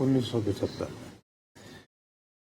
1975।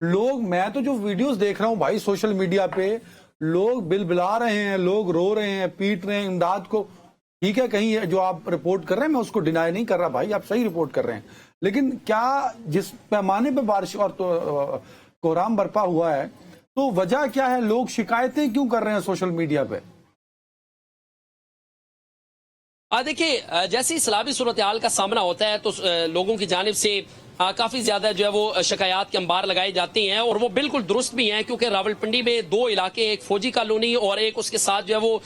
لوگ میں تو جو ویڈیوز دیکھ رہا ہوں بھائی سوشل میڈیا پہ لوگ بل بلا رہے ہیں, لوگ رو رہے ہیں, پیٹ رہے ہیں امداد کو. ٹھیک ہے کہیں جو آپ رپورٹ کر رہے ہیں میں اس کو ڈینائی نہیں کر رہا بھائی, آپ صحیح رپورٹ کر رہے ہیں, لیکن کیا جس پیمانے پہ بارش اور کوہرام برپا ہوا ہے تو وجہ کیا ہے؟ لوگ شکایتیں کیوں کر رہے ہیں سوشل میڈیا پہ؟ دیکھیے جیسے سیلابی صورتحال کا سامنا ہوتا ہے تو لوگوں کی جانب سے کافی زیادہ جو ہے وہ شکایات کے انبار لگائی جاتی ہیں, اور وہ بالکل درست بھی ہیں, کیونکہ راولپنڈی میں دو علاقے, ایک فوجی کالونی اور ایک اس کے ساتھ جو ہے وہ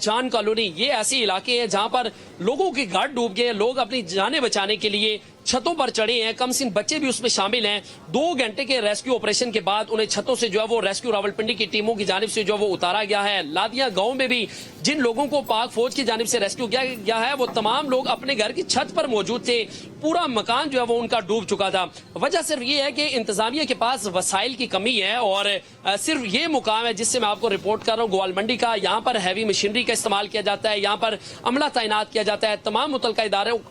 جان کالونی, یہ ایسے علاقے ہیں جہاں پر لوگوں کے گھر ڈوب گئے, لوگ اپنی جانیں بچانے کے لیے چھتوں پر چڑھے ہیں, کم سن بچے بھی اس میں شامل ہیں. 2 گھنٹے کے ریسکیو آپریشن کے بعد انہیں چھتوں سے جو ہے وہ ریسکیو راولپنڈی کی ٹیموں کی جانب سے جو وہ اتارا گیا ہے. لادیاں گاؤں میں بھی جن لوگوں کو پاک فوج کی جانب سے ریسکیو کیا گیا ہے وہ تمام لوگ اپنے گھر کی چھت پر موجود تھے, پورا مکان جو ہے وہ ان کا ڈوب چکا تھا. وجہ صرف یہ ہے کہ انتظامیہ کے پاس وسائل کی کمی ہے, اور صرف یہ مقام ہے جس سے میں آپ کو رپورٹ کر رہا ہوں گوال منڈی کا, یہاں پر ہیوی مشینری کا استعمال کیا جاتا ہے, یہاں پر عملہ تعینات کیا جاتا ہے, تمام متعلقہ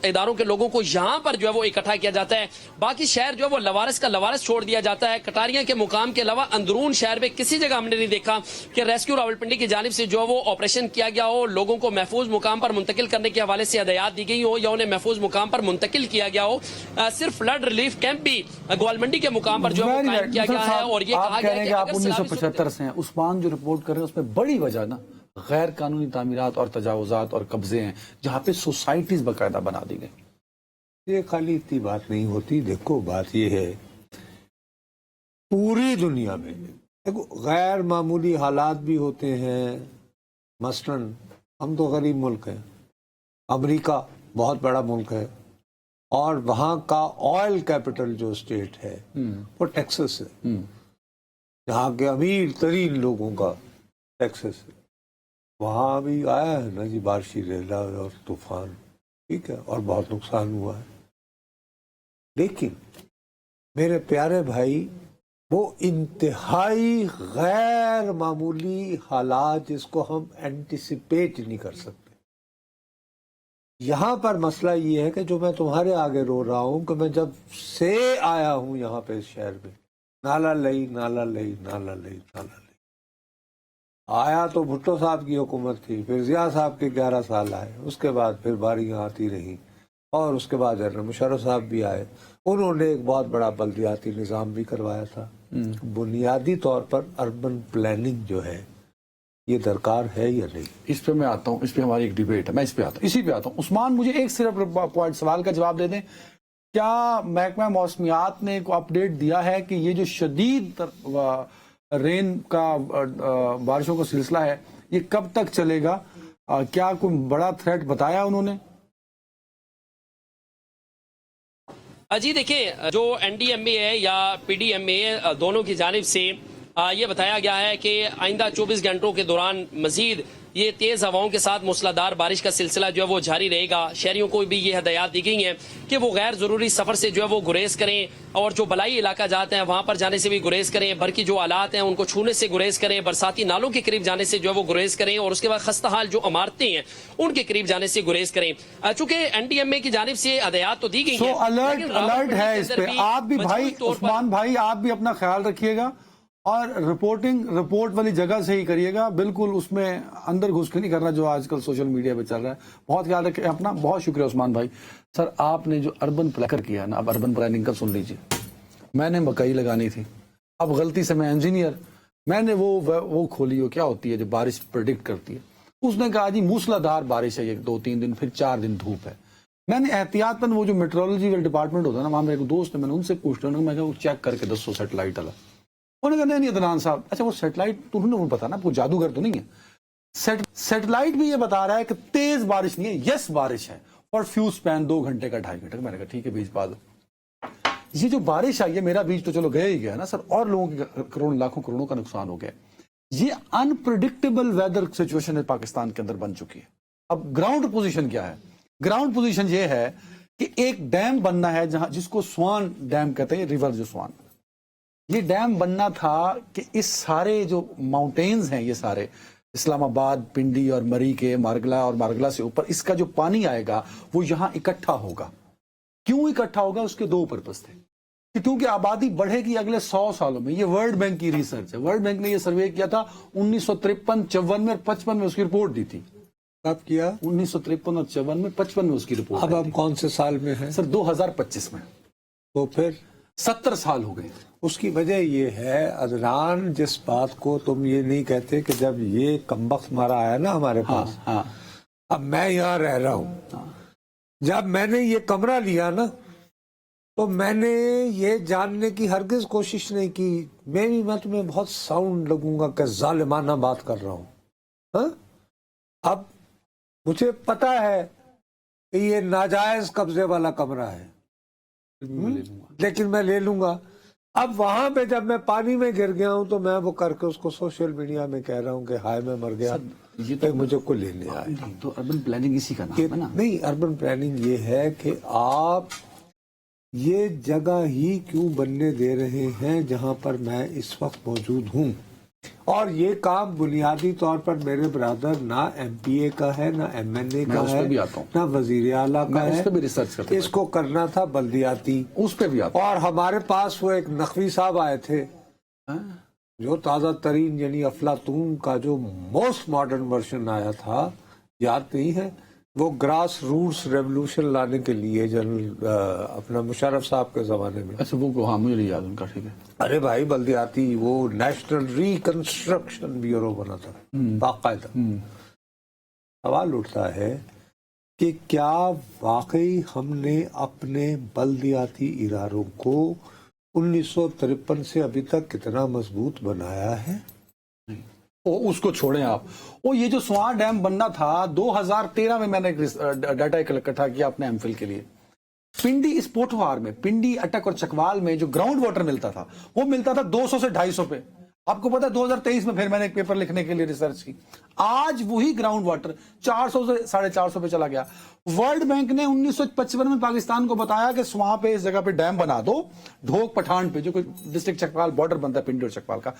اداروں کے لوگوں کو یہاں پر جو ہے وہ اکٹھا کیا جاتا ہے. باقی شہر جو ہے وہ لوارس کا لوارس چھوڑ دیا جاتا ہے. کٹاریاں کے مقام کے علاوہ اندرون شہر میں کسی جگہ ہم نے نہیں دیکھا کہ ریسکیو راولپنڈی کی جانب سے جو وہ آپریشن کیا گیا ہو, لوگوں کو محفوظ مقام پر منتقل کرنے کے حوالے سے ہدایات دی گئی ہو یا انہیں محفوظ مقام پر منتقل کیا گیا ہو. صرف فلڈ ریلیف کیمپ بھی گوال منڈی کے مقام پر جو ہے وہ قائم کیا گیا ہے, اور یہ کہا گیا ہے کہ آپ 1975 سے ہیں. عثمان جو رپورٹ کر رہے ہیں اس میں بڑی وجہ نا غیر قانونی تعمیرات اور تجاوزات اور قبضے ہیں, جہاں پہ سوسائٹیز باقاعدہ بنا دی گئی. یہ خالی اتنی بات نہیں ہوتی. دیکھو بات یہ ہے پوری دنیا میں دیکھو غیر معمولی حالات بھی ہوتے ہیں. مثلاً ہم تو غریب ملک ہیں, امریکہ بہت بڑا ملک ہے, اور وہاں کا آئل کیپٹل جو اسٹیٹ ہے وہ ٹیکسس ہے, جہاں کے امیر ترین لوگوں کا ٹیکسس ہے. وہاں بھی آیا ہے نا جی بارشی ریلا اور طوفان, ٹھیک ہے, اور بہت نقصان ہوا ہے. لیکن میرے پیارے بھائی وہ انتہائی غیر معمولی حالات جس کو ہم اینٹیسپیٹ نہیں کر سکتے. یہاں پر مسئلہ یہ ہے کہ جو میں تمہارے آگے رو رہا ہوں کہ میں جب سے آیا ہوں یہاں پہ اس شہر میں, نالا لئی نالا لئی نالا لئی نالا لئی. آیا تو بھٹو صاحب کی حکومت تھی, پھر ضیاء صاحب کے 11 سال آئے, اس کے بعد پھر باریاں آتی رہیں, اور اس کے بعد جنرل مشرف صاحب بھی آئے. انہوں نے ایک بہت بڑا بلدیاتی نظام بھی کروایا تھا. بنیادی طور پر اربن پلاننگ جو ہے یہ درکار ہے یا نہیں؟ اس پہ میں آتا ہوں, اس پہ ہماری ایک ڈیبیٹ ہے, میں اس پہ آتا ہوں, اسی پہ آتا ہوں. عثمان مجھے ایک صرف پوائنٹ سوال کا جواب دے دیں, کیا محکمہ موسمیات نے کو اپڈیٹ دیا ہے کہ یہ جو شدید رین کا بارشوں کا سلسلہ ہے یہ کب تک چلے گا؟ کیا کوئی بڑا تھریٹ بتایا انہوں نے؟ جی دیکھیں, جو این ڈی ایم اے ہے یا پی ڈی ایم اے دونوں کی جانب سے یہ بتایا گیا ہے کہ آئندہ 24 گھنٹوں کے دوران مزید یہ تیز ہواؤں کے ساتھ موسلادھار بارش کا سلسلہ جو ہے وہ جاری رہے گا. شہریوں کو بھی یہ ہدایات دی گئی ہیں کہ وہ غیر ضروری سفر سے جو ہے وہ گریز کریں, اور جو بلائی علاقہ جاتے ہیں وہاں پر جانے سے بھی گریز کریں, برقی جو آلات ہیں ان کو چھونے سے گریز کریں, برساتی نالوں کے قریب جانے سے جو ہے وہ گریز کریں, اور اس کے بعد خستہ حال جو عمارتیں ہیں ان کے قریب جانے سے گریز کریں. چونکہ این ڈی ایم اے کی جانب سے ہدایات تو دی گئی ہیں, الرٹ ہے اس پہ. آپ بھی بھائی عثمان بھائی آپ بھی اپنا خیال رکھیے گا, اور رپورٹ والی جگہ سے ہی کریے گا, بالکل اس میں اندر گھس کے نہیں کرنا جو آج کل سوشل میڈیا پہ چل رہا ہے. بہت خیال رکھیں اپنا. بہت شکریہ عثمان بھائی. سر آپ نے جو اربن پلاننگ کیا نا, اب اربن پلاننگ کا سن لیجیے. میں نے مکئی لگانی تھی, اب غلطی سے میں انجینئر, میں نے وہ کھولی, کیا ہوتی ہے جو بارش پریڈکٹ کرتی ہے, اس نے کہا جی موسلادھار بارش ہے, 2-3 دن, پھر 4 دن دھوپ ہے. میں نے احتیاط وہ جو میٹرولوجی ڈپارٹمنٹ ہوتا ہے نا, وہاں میرے دوست ہے, میں نے ان سے پوچھتا ہوں, میں وہ چیک کر کے 200 سیٹلائٹ والا. انہوں نے کہا نہیں عدنان صاحب, اچھا وہ سیٹلائٹ تو انہوں نے پتا نا, وہ جادوگر تو نہیں ہے. سیٹلائٹ بھی یہ بتا رہا ہے کہ تیز بارش نہیں ہے, یس بارش ہے, اور فیو سپین 2 گھنٹے کا 2.5 گھنٹے کا. میں نے کہا ٹھیک ہے بیج پا دو. یہ جو بارش آئی ہے, میرا بیج تو چلو گیا ہی گیا نا سر, اور لوگوں کے کروڑوں لاکھوں کروڑوں کا نقصان ہو گیا. یہ انپریڈکٹیبل ویدر سچویشن پاکستان کے اندر بن چکی ہے. اب گراؤنڈ پوزیشن کیا ہے؟ گراؤنڈ پوزیشن یہ ہے کہ ایک ڈیم بننا ہے جہاں, جس کو سوان ڈیم کہتے ہیں, ریور جو سوان, یہ ڈیم بننا تھا کہ اس سارے جو ماؤنٹینز ہیں, یہ سارے اسلام آباد, پنڈی اور مری کے مارگلا, اور مارگلا سے اوپر, اس کا جو پانی آئے گا وہ یہاں اکٹھا ہوگا. کیوں اکٹھا ہوگا؟ اس کے 2 پرپس تھے. کہ کیونکہ آبادی بڑھے گی اگلے 100 سالوں میں. یہ ورلڈ بینک کی ریسرچ ہے. ورلڈ بینک نے یہ سروے کیا تھا 1953, 54 میں اور 55 میں اس کی رپورٹ دی تھی. کب کیا؟ 1953 اور 54 میں, 55 میں اس کی رپورٹ. اب ہم کون سے سال میں ہیں سر 2025 میں. تو پھر 70 سال ہو گئے. اس کی وجہ یہ ہے عدنان، جس بات کو تم یہ نہیں کہتے کہ جب یہ کمبخت مارا آیا نا ہمارے پاس، ہاں اب میں یہاں رہ رہا ہوں، جب میں نے یہ کمرہ لیا نا تو میں نے یہ جاننے کی ہرگز کوشش نہیں کی میں تمہیں بہت ساؤنڈ لگوں گا کہ ظالمانہ بات کر رہا ہوں. ہاں اب مجھے پتا ہے کہ یہ ناجائز قبضے والا کمرہ ہے، لیکن میں لے لوں گا. اب وہاں پہ جب میں پانی میں گر گیا ہوں تو میں وہ کر کے اس کو سوشل میڈیا میں کہہ رہا ہوں کہ ہائے میں مر گیا، یہ تو مجھے کو لینے آئے. تو اربن پلاننگ اسی کا نام ہے نا. نہیں، اربن پلاننگ یہ ہے کہ آپ یہ جگہ ہی کیوں بننے دے رہے ہیں جہاں پر میں اس وقت موجود ہوں، اور یہ کام بنیادی طور پر میرے برادر نہ ایم پی اے کا ہے، نہ ایم این اے کا ہے، نہ وزیر اعلیٰ کا ہے. اس پہ بھی ریسرچ کرتا ہوں. اس کو کرنا تھا بلدیاتی، اس پہ بھی آتا. اور ہمارے پاس وہ ایک نقوی صاحب آئے تھے جو تازہ ترین، یعنی افلاطون کا جو موسٹ ماڈرن ورژن آیا تھا، یاد نہیں ہے، وہ گراس روٹس ریولوشن لانے کے لیے جنرل اپنا مشرف صاحب کے زمانے میں. اچھا وہ ہاں مجھے یاد ان کا. ٹھیک ہے. ارے بھائی بلدیاتی، وہ نیشنل ریکنسٹرکشن بیورو بنا تھا باقاعدہ. سوال اٹھتا ہے کہ کیا واقعی ہم نے اپنے بلدیاتی اداروں کو 1953 سے ابھی تک کتنا مضبوط بنایا ہے؟ اس کو چھوڑیں آپ. وہ یہ جو سوان ڈیم بننا تھا 2013 میں نے ایک ڈیٹا اکٹھا کیا اپنے ایم فل کے لیے. پنڈی اس پوٹوہار میں، پنڈی، اٹک اور چکوال میں جو گراؤنڈ واٹر ملتا تھا وہ ملتا تھا 200 سے 250 پہ. آپ کو پتا 2023 میں پھر میں نے ایک پیپر لکھنے کے لیے ریسرچ کی، آج وہی گراؤنڈ واٹر 400 سے 450 پہ چلا گیا. ورلڈ بینک نے 1955 میں پاکستان کو بتایا کہ وہاں پہ اس جگہ پہ ڈیم بنا دو، ڈھوک پٹھان پہ جو ڈسٹرکٹ چکوال بارڈر بنتا ہے پنڈی اور چکوال کا،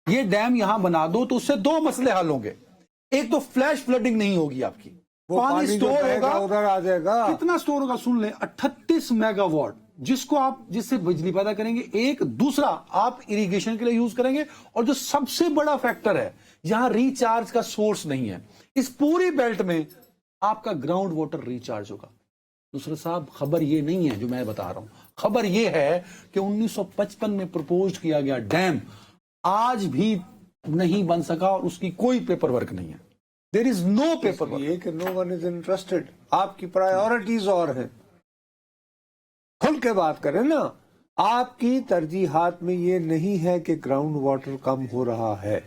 یہ ڈیم یہاں بنا دو تو اس سے 2 مسئلے حل ہوں گے. ایک تو فلیش فلڈنگ نہیں ہوگی، آپ کی پانی سٹور ہوگا، ادھر آ جائے گا. کتنا سٹور ہوگا سن لیں، 38 میگا واٹ، جس کو آپ جس سے بجلی پیدا کریں گے. ایک دوسرا آپ اریگیشن کے لیے یوز کریں گے، اور جو سب سے بڑا فیکٹر ہے یہاں ریچارج کا سورس نہیں ہے. اس پوری بیلٹ میں آپ کا گراؤنڈ واٹر ریچارج ہوگا. دوسرا صاحب خبر یہ نہیں ہے جو میں بتا رہا ہوں، خبر یہ ہے کہ 1955 میں پرپوز کیا گیا ڈیم آج بھی نہیں بن سکا، اور اس کی کوئی پیپر ورک نہیں ہے. دیر از نو پیپر ورک. یہ کہ نو ون از انٹرسٹڈ. آپ کی پرائیورٹیز اور ہیں. کھل کے بات کریں نا. آپ کی ترجیحات میں یہ نہیں ہے کہ گراؤنڈ واٹر کم ہو رہا ہے،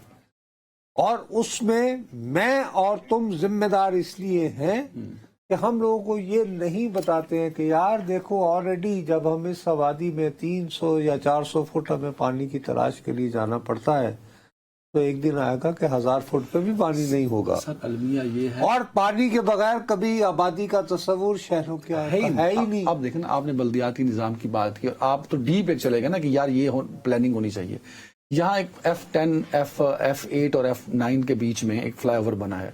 اور اس میں اور تم ذمہ دار اس لیے ہیں کہ ہم لوگوں کو یہ نہیں بتاتے ہیں کہ یار دیکھو آلریڈی جب ہم اس آبادی میں 300 یا 400 فٹ ہمیں پانی کی تلاش کے لیے جانا پڑتا ہے، تو ایک دن آئے گا کہ 1000 فٹ پہ بھی پانی نہیں ہوگا. سر المیہ یہ ہے، اور پانی کے بغیر کبھی آبادی کا تصور شہروں کا ہے ہی نہیں. اب دیکھیں نا، آپ نے بلدیاتی نظام کی بات کی، اور آپ تو ڈیپ ایک چلے گا نا کہ یار یہ پلاننگ ہونی چاہیے. یہاں ایک F10 F8 اور F9 کے بیچ میں ایک فلائی اوور بنا ہے،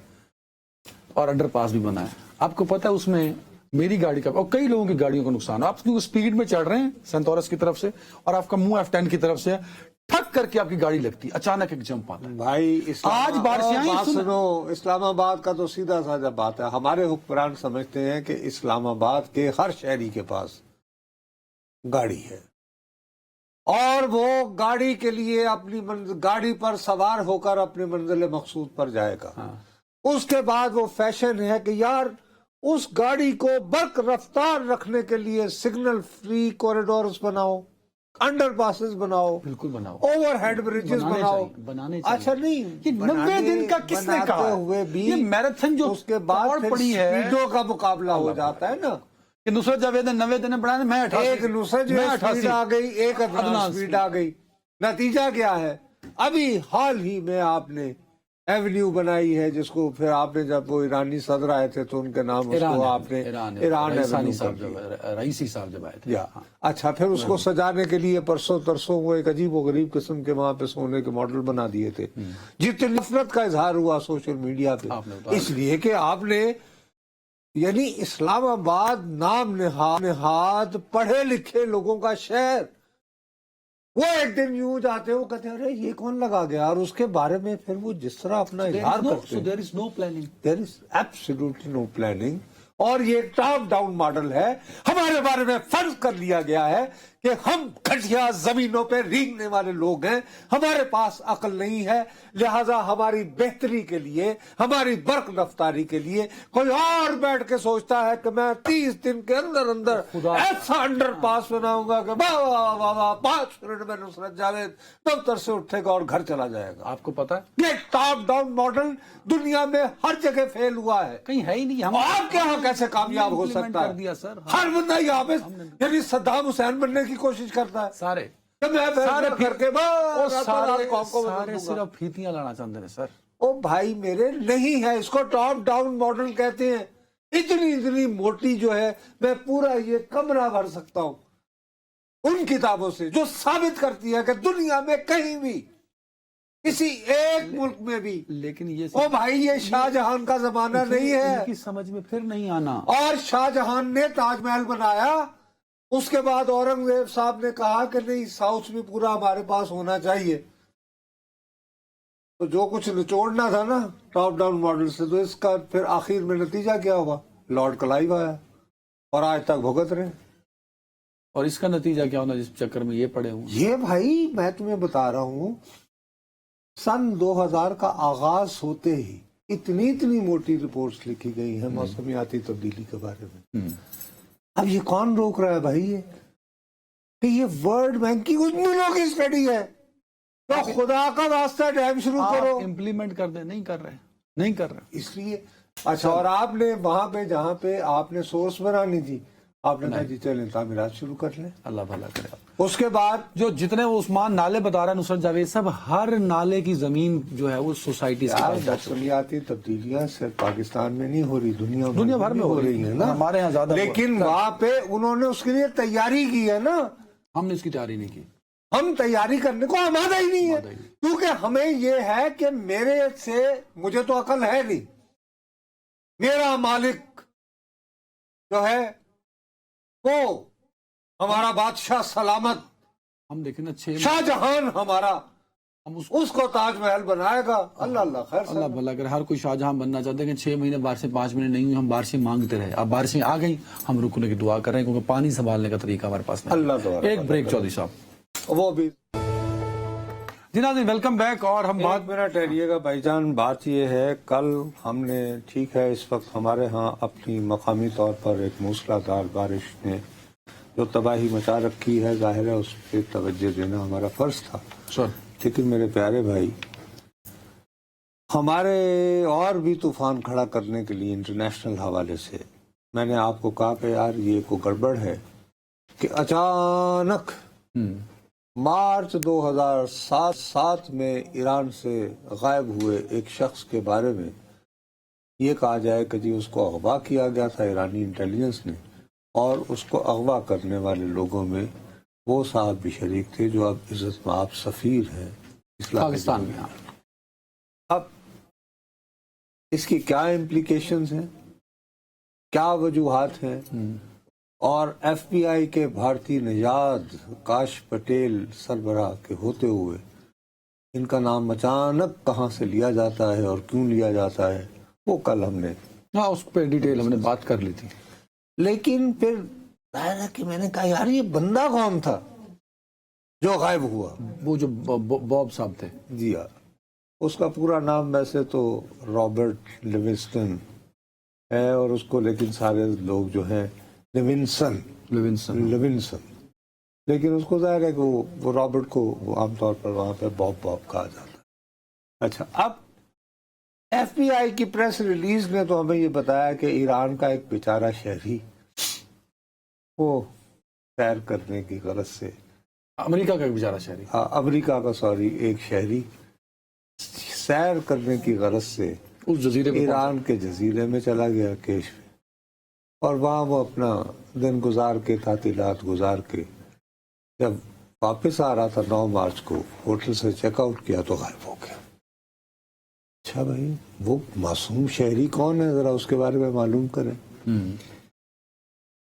اور انڈر پاس بھی بنا ہے. آپ کو پتا ہے اس میں میری گاڑی کا اور کئی لوگوں کی گاڑیوں کا نقصان. آپ کیونکہ سپیڈ میں چڑھ رہے ہیں سنتورس کی طرف سے، اور آپ کا منہ F10 کی طرف سے ہے، ٹھک کر کے آپ کی گاڑی لگتی، اچانک ایک جمپ آتا ہے. بھائی آج بارشیں سنو، اسلام آباد کا تو سیدھا سادہ بات ہے. ہمارے حکمران سمجھتے ہیں کہ اسلام آباد کے ہر شہری کے پاس گاڑی ہے، اور وہ گاڑی کے لیے اپنی گاڑی پر سوار ہو کر اپنے منزل مقصود پر جائے گا. اس کے بعد وہ فیشن ہے کہ یار اس گاڑی کو برق رفتار رکھنے کے لیے سگنل فری کوریڈورز بناؤ، انڈر پاسز بناؤ، بالکل بناؤ، اوور ہیڈ بریجز بناؤ. اچھا نہیں، یہ 90 دن کا کس نے کہا ہوئے بھی یہ میراتھن جو اس کے بعد پڑی ہے سپیڈوں کا مقابلہ ہو جاتا ہے نا. کہ نصرت جاوید نے 90 دن بڑھانے، میں 88، ایک نصرت جو سپیڈ آ گئی، ایک ادنان سپیڈ آ گئی. نتیجہ کیا ہے؟ ابھی حال ہی میں آپ نے ایونیو بنائی ہے جس کو پھر آپ نے جب وہ ایرانی صدر آئے تھے تو ان کے نام اس کو آپ نے ایران رئیسی صاحب جب آئے تھے. اچھا، پھر اس کو سجانے کے لیے پرسوں ترسوں وہ ایک عجیب و غریب قسم کے وہاں پہ سونے کے ماڈل بنا دیے تھے. جتنی نفرت کا اظہار ہوا سوشل میڈیا پہ، اس لیے کہ آپ نے یعنی اسلام آباد نام نہاد پڑھے لکھے لوگوں کا شہر، وہ ایک دن یوں جاتے ہیں، وہ کہتے ہیں ارے یہ کون لگا گیا، اور اس کے بارے میں پھر وہ جس طرح اپنا اظہار کرتے ہیں، there is no planning. There is absolutely no planning. اور یہ ٹاپ ڈاؤن ماڈل ہے. ہمارے بارے میں فرض کر لیا گیا ہے کہ ہم گھٹیا زمینوں پہ رینگنے والے لوگ ہیں، ہمارے پاس عقل نہیں ہے، لہذا ہماری بہتری کے لیے، ہماری برق رفتاری کے لیے کوئی اور بیٹھ کے سوچتا ہے کہ میں 30 دن کے اندر اندر ایسا انڈر پاس بناؤں گا کہ واہ واہ واہ واہ 5 منٹ میں نصرت جاوید دفتر سے اٹھے گا اور گھر چلا جائے گا. آپ کو پتا ہے یہ ٹاپ ڈاؤن ماڈل دنیا میں ہر جگہ فیل ہوا ہے. کہیں ہے ہی نہیں. ہم آپ کے یہاں کیسے کامیاب ہو سکتا کر ہے؟ دیا سر. ہر بندہ یہاں پہ یعنی صدام حسین بننے کی کوشش کرتا ہے سارے کہ میں فیصلہ کر کے بس سارے قوم کو بدل سارے دوں گا. صرف پھیتیاں لانا چاہتے ہیں سر. او بھائی میرے نہیں ہے، اس کو ٹاپ ڈاؤن ماڈل کہتے ہیں. اتنی موٹی جو ہے میں پورا یہ کمرہ بھر سکتا ہوں ان کتابوں سے جو ثابت کرتی ہے کہ دنیا میں کہیں بھی کسی ایک ملک میں بھی. لیکن یہ او بھائی یہ شاہ جہان کا زمانہ نہیں ہے. ان کی سمجھ میں پھر نہیں آنا. اور شاہ جہان نے تاج محل بنایا، اس کے بعد اورنگزیب صاحب نے کہا کہ نہیں ساؤتھ بھی پورا ہمارے پاس ہونا چاہیے. تو جو کچھ نچوڑنا تھا نا ٹاپ ڈاؤن ماڈل سے، تو اس کا پھر آخر میں نتیجہ کیا ہوا؟ لارڈ کلائیو آیا اور آج تک بھگت رہے. اور اس کا نتیجہ کیا ہونا جس چکر میں یہ پڑے ہوں؟ یہ بھائی میں تمہیں بتا رہا ہوں، سن 2000 کا آغاز ہوتے ہی اتنی موٹی رپورٹس لکھی گئی ہیں موسمیاتی تبدیلی کے بارے میں. اب یہ کون روک رہا ہے بھائی؟ یہ کہ یہ ورلڈ بینک کی ان دنوں کی اسٹڈی ہے. تو خدا کا واسطہ ڈیم شروع کرو. امپلیمنٹ کر دیں. نہیں کر رہے. اس لیے اچھا، اور آپ نے وہاں پہ جہاں پہ آپ نے سورس بنانی تھی، آپ نے کہا جی چلیں تعمیرات شروع کر لیں. اللہ بھلا کرے. اس کے بعد جو جتنے وہ عثمان نالے بتا رہا ہے نصرت جاوید، سب ہر نالے کی زمین جو ہے وہ سوسائٹی سے موسمیاتی تبدیلیاں صرف پاکستان میں نہیں ہو رہی، دنیا بھر میں ہو رہی ہیں نا. ہمارے یہاں زیادہ. لیکن وہاں پہ انہوں نے اس کے لیے تیاری کی ہے نا. ہم نے اس کی تیاری نہیں کی. ہم تیاری کرنے کو آمادہ ہی نہیں ہے، کیونکہ ہمیں یہ ہے کہ میرے سے مجھے تو عقل ہے نہیں، میرا مالک جو ہے وہ ہمارا بادشاہ سلامت، ہم دیکھیں نا شاہ جہان ہمارا، ہم اس کو تاج محل بنائے گا. اللہ خیر اللہ بھلا کرے. ہر کوئی شاہ جہاں بننا چاہتے ہیں کہ 6 مہینے بارشیں 5 مہینے نہیں ہوئی، ہم بارشیں مانگتے رہے. اب بارشیں آ گئی، ہم رکنے کی دعا کر رہے ہیں کیونکہ پانی سنبھالنے کا طریقہ ہمارے پاس نہیں. اللہ ایک بریک چودھری صاحب. وہ بھی جی ناظرین ویلکم بیک. اور ہم بات میرا ٹھہریے گا بھائی جان. بات یہ ہے کل ہم نے ٹھیک ہے اس وقت ہمارے ہاں اپنی مقامی طور پر ایک موسلادھار بارش نے جو تباہی مچا رکھی ہے، ظاہر ہے اس پہ توجہ دینا ہمارا فرض تھا. سر لیکن میرے پیارے بھائی، ہمارے اور بھی طوفان کھڑا کرنے کے لیے انٹرنیشنل حوالے سے میں نے آپ کو کہا کہ یار یہ کوئی گڑبڑ ہے کہ اچانک مارچ 2007 میں ایران سے غائب ہوئے ایک شخص کے بارے میں یہ کہا جائے کہ جی اس کو اغوا کیا گیا تھا ایرانی انٹیلیجنس نے، اور اس کو اغوا کرنے والے لوگوں میں وہ صاحب بھی شریک تھے جو اب عزت مآب سفیر ہیں پاکستان میں. اب اس کی کیا امپلیکیشنز ہیں، کیا وجوہات ہیں، اور ایف بی آئی کے بھارتی نژاد کاش پٹیل سربراہ کے ہوتے ہوئے ان کا نام اچانک کہاں سے لیا جاتا ہے اور کیوں لیا جاتا ہے، وہ کل ہم نے اس پہ ڈیٹیل ہم نے بات کر لی تھی. لیکن پھر ظاہر ہے کہ میں نے کہا یار یہ بندہ کون تھا جو غائب ہوا؟ وہ جو باب صاحب تھے. جی ہاں، اس کا پورا نام ویسے تو رابرٹ لیوسٹن ہے، اور اس کو لیکن سارے لوگ جو ہیں لیونسن، لیکن اس کو ظاہر ہے کہ وہ رابرٹ کو عام طور پر وہاں پہ باب کہا جاتا ہے. اچھا، اب ایف بی آئی کی پریس ریلیز نے تو ہمیں یہ بتایا کہ ایران کا ایک بیچارہ شہری وہ سیر کرنے کی غرض سے، امریکہ کا ایک بیچارہ شہری، امریکہ کا سوری ایک شہری سیر کرنے کی غرض سے اس جزیرے میں ایران کے جزیرے میں چلا گیا کیش میں، اور وہاں وہ اپنا دن گزار کے تعطیلات گزار کے جب واپس آ رہا تھا 9 مارچ کو ہوٹل سے چیک آؤٹ کیا تو غائب ہو گیا. اچھا بھائی، وہ معصوم شہری کون ہے ذرا اس کے بارے میں معلوم کریں.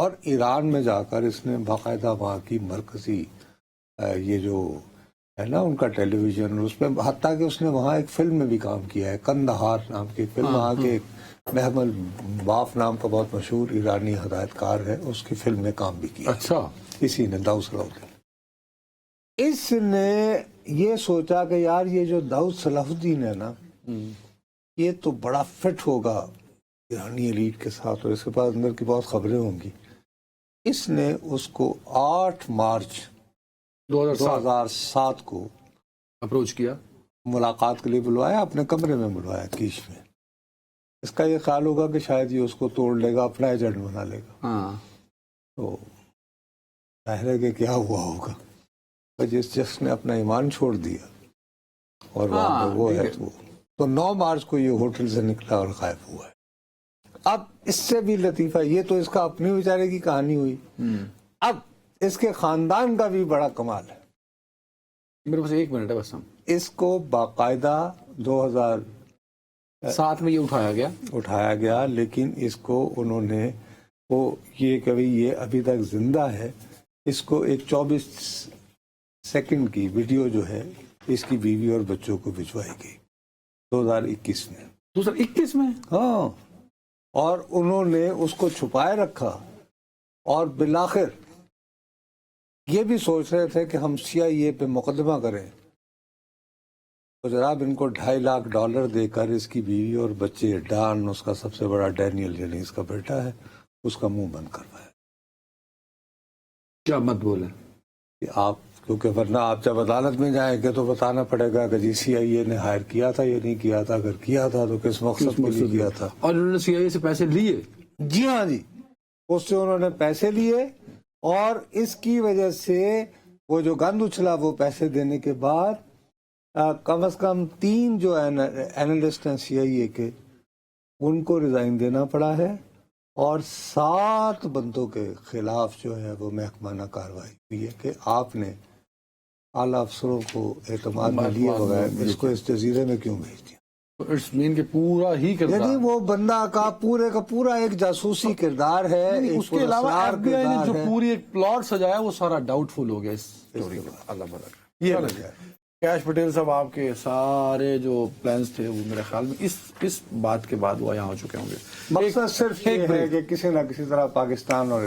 اور ایران میں جا کر اس نے باقاعدہ وہاں کی مرکزی یہ جو ہے نا ان کا ٹیلی ویژن، اس میں حتیٰ کہ اس نے وہاں ایک فلم میں بھی کام کیا ہے، کندہار نام کی فلم، وہاں کے ایک محمل باف نام کا بہت مشہور ایرانی ہدایت کار ہے، اس کی فلم میں کام بھی کیا۔ اچھا، اسی نے داؤد صلاح الدین، اس نے یہ سوچا کہ یار یہ جو داؤد صلاح الدین ہے نا یہ تو بڑا فٹ ہوگا ایرانی ایلیٹ کے ساتھ، اور اس کے پاس اندر کی بہت خبریں ہوں گی۔ اس نے اس کو 8 مارچ 2007 کو اپروچ کیا، ملاقات کے لیے بلوایا، اپنے کمرے میں بلوایا کیش میں۔ اس کا یہ خیال ہوگا کہ شاید یہ اس کو توڑ لے گا، اپنا ایجنٹ بنا لے گا۔ ہاں، تو ظاہر ہے کہ کیا ہوا ہوگا، جس نے اپنا ایمان چھوڑ دیا اور وہاں پہ وہ ہے تو 9 مارچ کو یہ ہوٹل سے نکلا اور غائب ہوا ہے۔ اب اس سے بھی لطیفہ، یہ تو اس کا اپنی بیچارے کی کہانی ہوئی، اب اس کے خاندان کا بھی بڑا کمال ہے۔ میرے پاس 1 منٹ ہے بس، ہم اس کو باقاعدہ 2007 میں یہ اٹھایا گیا، لیکن اس کو انہوں نے وہ یہ کہ یہ ابھی تک زندہ ہے، اس کو ایک 24 سیکنڈ کی ویڈیو جو ہے اس کی بیوی اور بچوں کو بھجوائی گئی 2021 میں۔ 2021 میں؟ ہاں، اور انہوں نے اس کو چھپائے رکھا، اور بالآخر یہ بھی سوچ رہے تھے کہ ہم CIA پہ مقدمہ کریں، تو جناب ان کو $2.5 لاکھ دے کر اس کی بیوی اور بچے، ڈان اس کا سب سے بڑا، ڈینیل یعنی اس کا بیٹا ہے، اس کا منہ بند کروایا۔ کیا مت بولے کہ آپ، کیونکہ ورنہ آپ جب عدالت میں جائیں گے تو بتانا پڑے گا کہ جی CIA نے ہائر کیا تھا یا نہیں کیا تھا، اگر کیا تھا تو کس مقصد کے لیے کیا تھا۔ اور انہوں نے CIA سے پیسے لیے؟ جی ہاں جی، اس سے انہوں نے پیسے لیے، اور اس کی وجہ سے وہ جو گند اچھلا وہ پیسے دینے کے بعد کم از کم 3 جو اینالسٹ ہیں CIA کے، ان کو ریزائن دینا پڑا ہے، اور 7 بندوں کے خلاف جو ہے وہ محکمانہ کارروائی ہوئی ہے کہ آپ نے اعلیٰ افسروں کو اعتماد میں لیے بغیر اس کو اس جزیرے میں کیوں بھیج دیا۔ اٹس مین کہ پورا ہی کردار، یعنی وہ بندہ کا پورا ایک جاسوسی کردار ہے، اس کے علاوہ FBI نے جو پوری ایک پلاٹ سجایا وہ سارا ڈاؤٹ فل ہو گیا اس اسٹوری کا۔ اللہ بھلا کرے۔ یہ کیش پٹیل صاحب، آپ کے سارے جو پلانز تھے وہ میرے خیال میں اس بات کے بعد وہ یہاں ہو چکے ہوں گے۔ مقصد صرف یہ ہے کہ کسی نہ کسی طرح پاکستان اور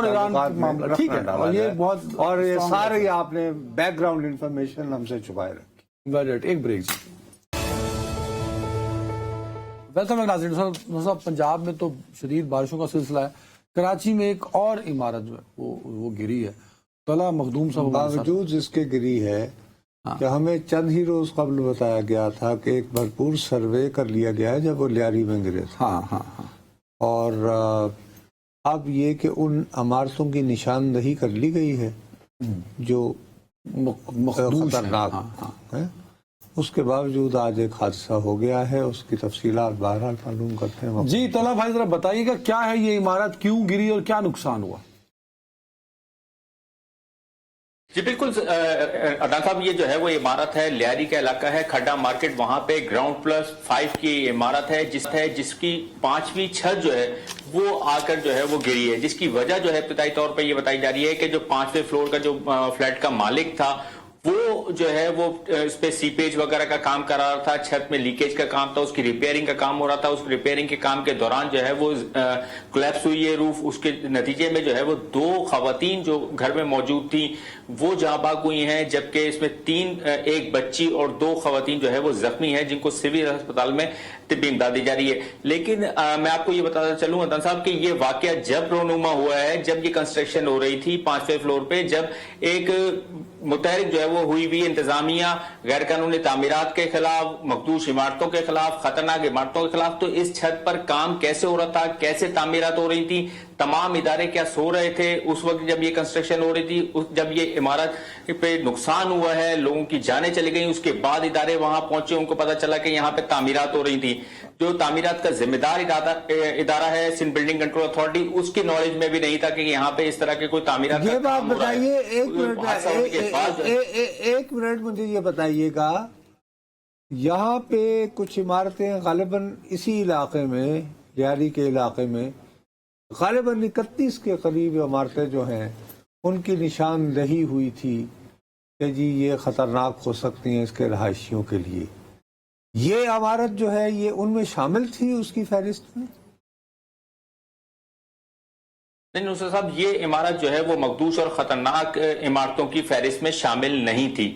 ایران کا معاملہ ٹھیک ہے، اور یہ بہت، اور یہ سارے آپ نے بیک گراؤنڈ انفارمیشن ہم سے چھپائے رکھی۔ ایک بریک جی۔ ویلکم بیک ناظرین۔ صاحب، پنجاب میں تو شدید بارشوں کا سلسلہ ہے، کراچی میں ایک اور عمارت جو ہے وہ گری ہے، طلحہ مخدوم صاحب، باوجود اس کے گری ہے کہ ہمیں چند ہی روز قبل بتایا گیا تھا کہ ایک بھرپور سروے کر لیا گیا ہے جب وہ لیاری میں گرے تھے، اور اب یہ کہ ان عمارتوں کی نشاندہی کر لی گئی ہے جو خطرناک ہے، اس کے باوجود آج ایک حادثہ ہو گیا ہے، اس کی تفصیلات بہرحال معلوم کرتے ہیں۔ جی طلحہ بھائی ذرا بتائیے گا کیا ہے یہ عمارت، کیوں گری اور کیا نقصان ہوا؟ جی بالکل اڈان صاحب، یہ جو ہے وہ عمارت ہے، لیاری کا علاقہ ہے، کھڈا مارکیٹ، وہاں پہ گراؤنڈ+5 کی عمارت ہے جس کی 5ویں چھت جو ہے وہ آ کر جو ہے وہ گری ہے، جس کی وجہ جو ہے ابتدائی طور پہ یہ بتائی جا رہی ہے کہ جو 5ویں فلور کا جو فلیٹ کا مالک تھا وہ جو ہے وہ اس پہ سیپیج وغیرہ کا کام کر رہا تھا، چھت میں لیکیج کا کام تھا، اس کی ریپیئرنگ کا کام ہو رہا تھا، اس ریپیئرنگ کے کام کے دوران جو ہے وہ کولیپس ہوئی ہے روف، اس کے نتیجے میں جو ہے وہ 2 خواتین جو گھر میں موجود تھیں وہ جاں بحق ہوئی ہیں، جبکہ اس میں 1 بچی اور 2 خواتین جو ہے وہ زخمی ہیں، جن کو سول ہسپتال میں طبی امداد دی جا رہی ہے۔ لیکن میں آپ کو یہ بتاتا چلوں عدنان صاحب کہ یہ واقعہ جب رونما ہوا ہے، جب یہ کنسٹرکشن ہو رہی تھی 5ویں فلور پہ، جب ایک متحرک جو ہے وہ ہوئی بھی انتظامیہ غیر قانونی تعمیرات کے خلاف، مخدوش عمارتوں کے خلاف، خطرناک عمارتوں کے خلاف، تو اس چھت پر کام کیسے ہو رہا تھا، کیسے تعمیرات ہو رہی تھی، تمام ادارے کیا سو رہے تھے اس وقت جب یہ کنسٹرکشن ہو رہی تھی، جب یہ عمارت پہ نقصان ہوا ہے، لوگوں کی جانیں چلی گئیں، اس کے بعد ادارے وہاں پہنچے، ان کو پتا چلا کہ یہاں پہ تعمیرات ہو رہی تھی۔ جو تعمیرات کا ذمہ دار ادارہ ہے سندھ بلڈنگ کنٹرول اتھارٹی، اس کی نالج میں بھی نہیں تھا کہ یہاں پہ اس طرح کے کوئی تعمیرات یہ بات بتائیے، ایک منٹ مجھے یہ بتائیے گا، یہاں پہ کچھ عمارتیں غالباً اسی علاقے میں، لیاری کے علاقے میں غالباً 31 کے قریب عمارتیں جو ہیں ان کی نشاندہی ہوئی تھی کہ جی یہ خطرناک ہو سکتی ہیں اس کے رہائشیوں کے لیے. یہ عمارت جو ہے یہ ان میں شامل تھی اس کی فہرست میں؟ نہیں نصرت صاحب، یہ عمارت جو ہے وہ مقدوس اور خطرناک عمارتوں کی فہرست میں شامل نہیں تھی.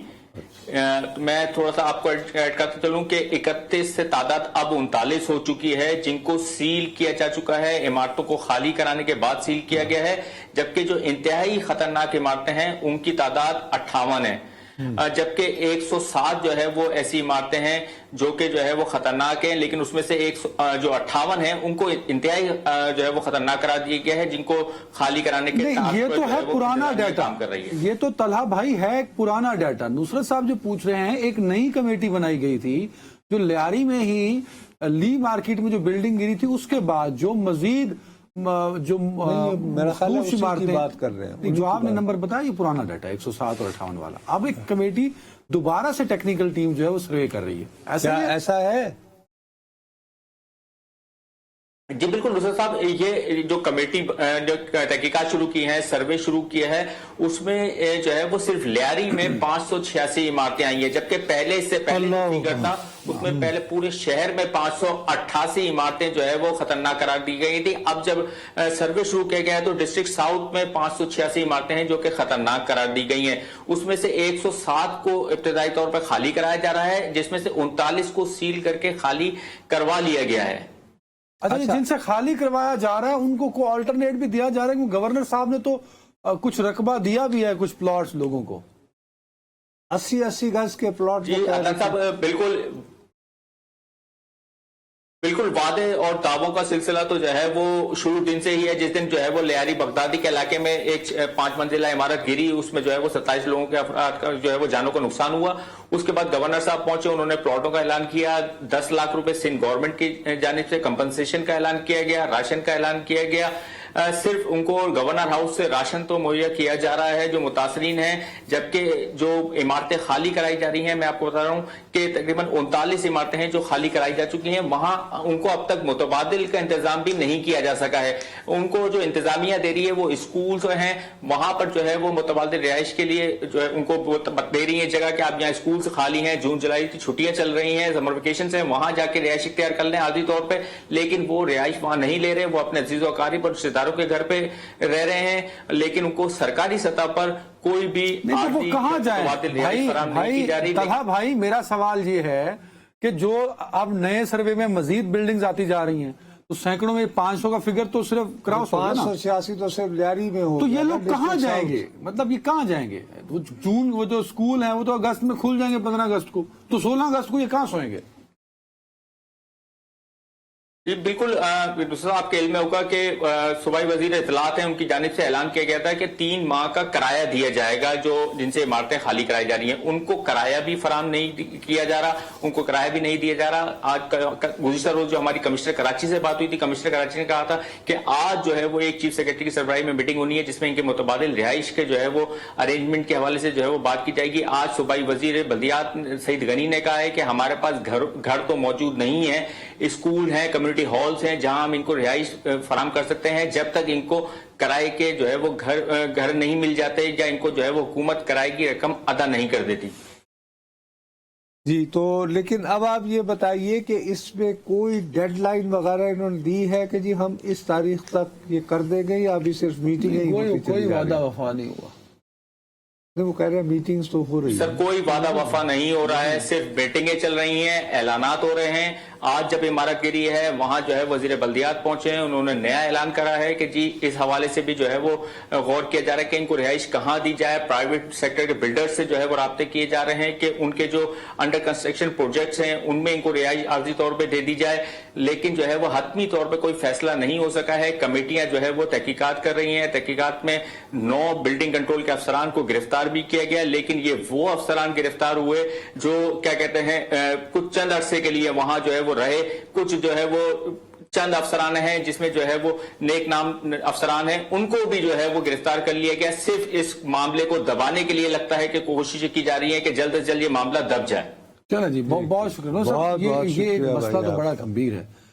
میں تھوڑا سا آپ کو ایڈ کرتے چلوں کہ 31 سے تعداد اب 39 ہو چکی ہے جن کو سیل کیا جا چکا ہے. عمارتوں کو خالی کرانے کے بعد سیل کیا گیا ہے، جبکہ جو انتہائی خطرناک عمارتیں ہیں ان کی تعداد 58 ہے، جبکہ 107 جو ہے وہ ایسی عمارتیں ہیں جو کہ جو ہے وہ خطرناک ہیں، لیکن اس میں سے جو 58 ہیں ان کو انتہائی جو ہے وہ خطرناک قرار دیا گیا ہے، جن کو خالی کرانے کے یہ تو ہے پرانا ڈیٹا. کام کر رہی ہے. یہ تو طلحہ بھائی ہے ایک پرانا ڈیٹا. نصرت صاحب جو پوچھ رہے ہیں ایک نئی کمیٹی بنائی گئی تھی جو لیاری میں ہی لی مارکیٹ میں جو بلڈنگ گری تھی اس کے بعد جو مزید جو میرا خیال ہے اسی کی بات کر رہے ہیں. جو آپ نے نمبر بتایا یہ پرانا ڈیٹا 107 اور 58 والا. اب ایک کمیٹی دوبارہ سے ٹیکنیکل ٹیم جو ہے وہ سروے کر رہی ہے. ایسا ہے؟ جی بالکل نصرت صاحب، یہ جو کمیٹی جو تحقیقات شروع کی ہیں، سروے شروع کیا ہے، اس میں جو ہے وہ صرف لیاری میں 586 عمارتیں آئی ہیں، جبکہ پہلے اس سے پہلے فگر تھا اس میں پہلے پورے شہر میں 588 عمارتیں جو ہے وہ خطرناک قرار دی گئی تھی. اب جب سروے شروع کیا گیا ہے تو ڈسٹرکٹ ساؤتھ میں 586 عمارتیں ہیں جو کہ خطرناک قرار دی گئی ہیں. اس میں سے 107 کو ابتدائی طور پر خالی کرایا جا رہا ہے، جس میں سے 39 کو سیل کر کے خالی کروا لیا گیا ہے. اچھا جن سے خالی کروایا جا رہا ہے ان کو آلٹرنیٹ بھی دیا جا رہا ہے، کیونکہ گورنر صاحب نے تو کچھ رقبہ دیا بھی ہے کچھ پلاٹس لوگوں کو. 80 گز کے پلاٹ. جی صاحب بالکل وعدے اور دعووں کا سلسلہ تو جو ہے وہ شروع دن سے ہی ہے. جس دن جو ہے وہ لیاری بغدادی کے علاقے میں ایک 5 منزلہ عمارت گری، اس میں جو ہے وہ 27 لوگوں کے افراد کا جو ہے وہ جانوں کو نقصان ہوا. اس کے بعد گورنر صاحب پہنچے، انہوں نے پلاٹوں کا اعلان کیا، 10 لاکھ روپے سندھ گورنمنٹ کی جانب سے کمپنسیشن کا اعلان کیا گیا، راشن کا اعلان کیا گیا. صرف ان کو گورنر ہاؤس سے راشن تو مہیا کیا جا رہا ہے جو متاثرین ہیں، جبکہ جو عمارتیں خالی کرائی جا رہی ہیں میں آپ کو بتا رہا ہوں کہ تقریباً 39 عمارتیں ہیں جو خالی کرائی جا چکی ہیں. وہاں ان کو اب تک متبادل کا انتظام بھی نہیں کیا جا سکا ہے. ان کو جو انتظامیہ دے رہی ہے وہ اسکولز ہیں، وہاں پر جو ہے وہ متبادل رہائش کے لیے جو ہے ان کو دے رہی ہے جگہ کہ آپ یہاں اسکولز خالی ہیں، جون جولائی کی چھٹیاں چل رہی ہیں، سمر ویکیشنز ہیں، وہاں جا کے رہائش اختیار کر لیں عارضی طور پہ. لیکن وہ رہائش وہاں نہیں لے رہے، وہ اپنے عزیز و اقارب اور رشتہ داروں کے گھر پہ رہ رہے ہیں، لیکن ان کو سرکاری سطح پر کوئی بھی وہ کہاں جائیں. طلحہ بھائی میرا سوال یہ ہے کہ جو اب نئے سروے میں مزید بلڈنگز آتی جا رہی ہیں تو سینکڑوں میں 500 کا فگر تو صرف کراس ہوگا نا. 586 تو صرف لیاری میں ہو. تو یہ لوگ کہاں جائیں گے؟ مطلب یہ کہاں جائیں گے؟ جون وہ جو اسکول ہیں وہ تو اگست میں کھل جائیں گے 15 اگست کو، تو 16 اگست کو یہ کہاں سوئیں گے؟ جی بالکل دوسرا آپ کے علم میں ہوگا کہ صوبائی وزیر اطلاعات ہیں، ان کی جانب سے اعلان کیا گیا تھا کہ 3 ماہ کا کرایہ دیا جائے گا. جو جن سے عمارتیں خالی کرائی جا رہی ہیں ان کو کرایہ بھی فراہم نہیں کیا جا رہا، ان کو کرایہ بھی نہیں دیا جا رہا. آج گزشتہ روز جو ہماری کمشنر کراچی سے بات ہوئی تھی، کمشنر کراچی نے کہا تھا کہ آج جو ہے وہ ایک چیف سیکرٹری کی سربراہی میں میٹنگ ہونی ہے جس میں ان کے متبادل رہائش کے جو ہے وہ ارینجمنٹ کے حوالے سے جو ہے وہ بات کی جائے گی. آج صوبائی وزیر بلدیات سعید غنی نے کہا ہے کہ ہمارے پاس گھر تو موجود نہیں ہے، اسکول ہیں، کمیونٹی ہالز ہیں جہاں ہم ان کو رہائش فراہم کر سکتے ہیں. جب تک ان کو کرائے کے جو ہے وہ گھر نہیں مل جاتے یا ان کو جو ہے وہ حکومت کرائے کی رقم ادا نہیں کر دیتی. جی تو لیکن اب آپ یہ بتائیے کہ اس میں کوئی ڈیڈ لائن وغیرہ انہوں نے دی ہے کہ جی ہم اس تاریخ تک یہ کر دیں گے، یا ابھی صرف میٹنگ؟ کوئی وعدہ وفا نہیں ہوا. وہ کہہ رہے ہیں میٹنگز تو ہو رہی ہیں. سر کوئی وعدہ وفا نہیں ہو رہا ہے، صرف میٹنگیں چل رہی ہیں، اعلانات ہو رہے ہیں. آج جب عمارت گری ہے وہاں جو ہے وزیر بلدیات پہنچے ہیں، انہوں نے نیا اعلان کرا ہے کہ جی اس حوالے سے بھی جو ہے وہ غور کیا جا رہا ہے کہ ان کو رہائش کہاں دی جائے. پرائیویٹ سیکٹر کے بلڈر سے جو ہے وہ رابطے کیے جا رہے ہیں کہ ان کے جو انڈر کنسٹرکشن پروجیکٹس ہیں ان میں ان کو رہائش عارضی طور پہ دے دی جائے. لیکن جو ہے وہ حتمی طور پہ کوئی فیصلہ نہیں ہو سکا ہے. کمیٹیاں جو ہے وہ تحقیقات کر رہی ہیں. تحقیقات میں 9 بلڈنگ کنٹرول کے افسران کو گرفتار بھی کیا گیا، لیکن یہ وہ افسران گرفتار ہوئے جو کیا کہتے ہیں کچھ چند عرصے کے لیے وہاں جو ہے وہ رہے. کچھ جو ہے وہ چند افسران ہیں جس میں جو ہے وہ نیک نام افسران ہیں، ان کو بھی جو ہے وہ گرفتار کر لیا گیا. صرف اس معاملے کو دبانے کے لیے لگتا ہے کہ کوشش کی جا رہی ہے کہ جلد از جلد یہ معاملہ دب جائے. چلیں جی بہت شکریہ. یہ ایک مسئلہ تو بڑا گمبھیر ہے.